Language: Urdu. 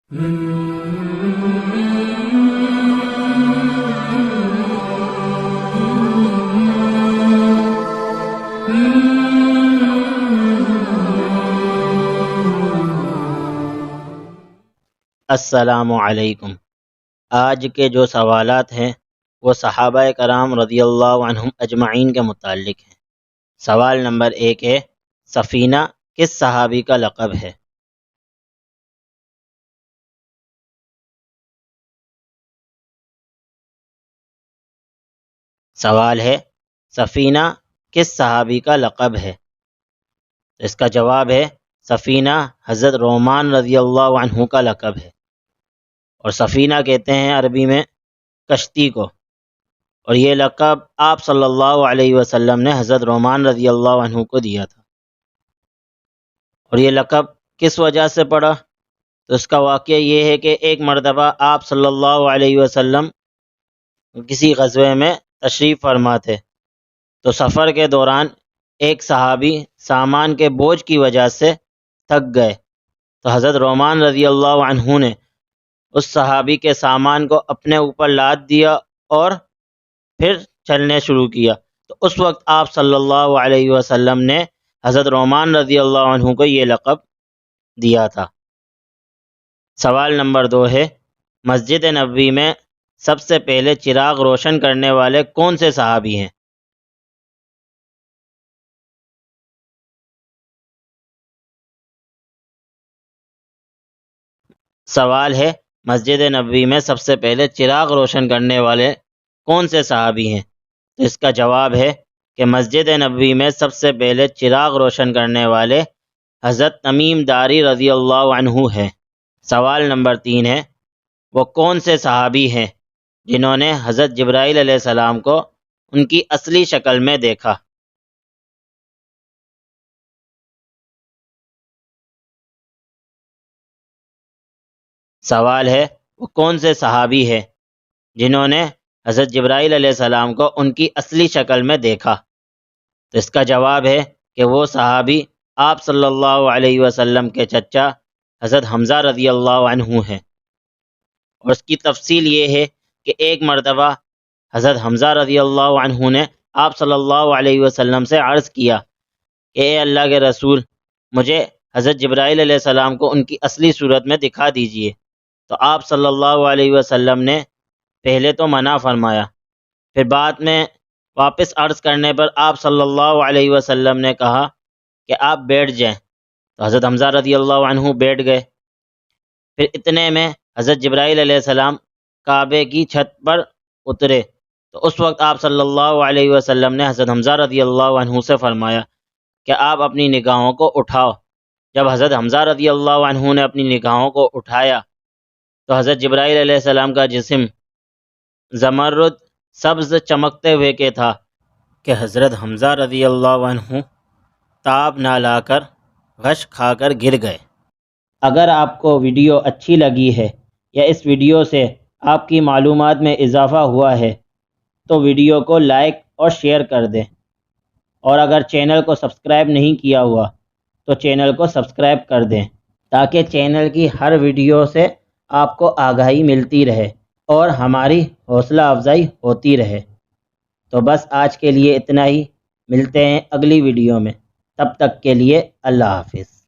السلام علیکم۔ آج کے جو سوالات ہیں وہ صحابہ کرام رضی اللہ عنہم اجمعین کے متعلق ہیں۔ سوال نمبر 1 ہے، سفینہ کس صحابی کا لقب ہے؟ سوال ہے، سفینہ کس صحابی کا لقب ہے؟ تو اس کا جواب ہے، سفینہ حضرت رومان رضی اللہ عنہ کا لقب ہے، اور سفینہ کہتے ہیں عربی میں کشتی کو، اور یہ لقب آپ صلی اللہ علیہ وسلم نے حضرت رومان رضی اللہ عنہ کو دیا تھا۔ اور یہ لقب کس وجہ سے پڑا؟ تو اس کا واقعہ یہ ہے کہ ایک مرتبہ آپ صلی اللہ علیہ وسلم کسی غزوے میں تشریف فرما تھے، تو سفر کے دوران ایک صحابی سامان کے بوجھ کی وجہ سے تھک گئے، تو حضرت رومان رضی اللہ عنہ نے اس صحابی کے سامان کو اپنے اوپر لاد دیا اور پھر چلنے شروع کیا۔ تو اس وقت آپ صلی اللہ علیہ وسلم نے حضرت رومان رضی اللہ عنہ کو یہ لقب دیا تھا۔ سوال نمبر 2 ہے، مسجد نبوی میں سب سے پہلے چراغ روشن کرنے والے کون سے صحابی ہیں؟ سوال ہے، مسجد نبوی میں سب سے پہلے چراغ روشن کرنے والے کون سے صحابی ہیں؟ تو اس کا جواب ہے کہ مسجد نبوی میں سب سے پہلے چراغ روشن کرنے والے حضرت تمیم داری رضی اللہ عنہ ہے۔ سوال نمبر 3 ہے، وہ کون سے صحابی ہیں جنہوں نے حضرت جبرائیل علیہ السلام کو ان کی اصلی شکل میں دیکھا؟ سوال ہے، وہ کون سے صحابی ہیں جنہوں نے حضرت جبرائیل علیہ السلام کو ان کی اصلی شکل میں دیکھا؟ تو اس کا جواب ہے کہ وہ صحابی آپ صلی اللہ علیہ وسلم کے چچا حضرت حمزہ رضی اللہ عنہ ہیں، اور اس کی تفصیل یہ ہے کہ ایک مرتبہ حضرت حمزہ رضی اللہ عنہ نے آپ صلی اللہ علیہ وسلم سے عرض کیا کہ اے اللہ کے رسول، مجھے حضرت جبرائیل علیہ السلام کو ان کی اصلی صورت میں دکھا دیجیے۔ تو آپ صلی اللہ علیہ وسلم نے پہلے تو منع فرمایا، پھر بعد میں واپس عرض کرنے پر آپ صلی اللہ علیہ وسلم نے کہا کہ آپ بیٹھ جائیں، تو حضرت حمزہ رضی اللہ عنہ بیٹھ گئے۔ پھر اتنے میں حضرت جبرائیل علیہ السلام کعبے کی چھت پر اترے، تو اس وقت آپ صلی اللہ علیہ وسلم نے حضرت حمزہ رضی اللہ عنہ سے فرمایا کہ آپ اپنی نگاہوں کو اٹھاؤ۔ جب حضرت حمزہ رضی اللہ عنہ نے اپنی نگاہوں کو اٹھایا تو حضرت جبرائیل علیہ السلام کا جسم زمرد سبز چمکتے ہوئے کہ تھا کہ حضرت حمزہ رضی اللہ عنہ تاب نہ لا کر غش کھا کر گر گئے۔ اگر آپ کو ویڈیو اچھی لگی ہے یا اس ویڈیو سے آپ کی معلومات میں اضافہ ہوا ہے تو ویڈیو کو لائک اور شیئر کر دیں، اور اگر چینل کو سبسکرائب نہیں کیا ہوا تو چینل کو سبسکرائب کر دیں تاکہ چینل کی ہر ویڈیو سے آپ کو آگاہی ملتی رہے اور ہماری حوصلہ افزائی ہوتی رہے۔ تو بس آج کے لیے اتنا ہی، ملتے ہیں اگلی ویڈیو میں، تب تک کے لیے اللہ حافظ۔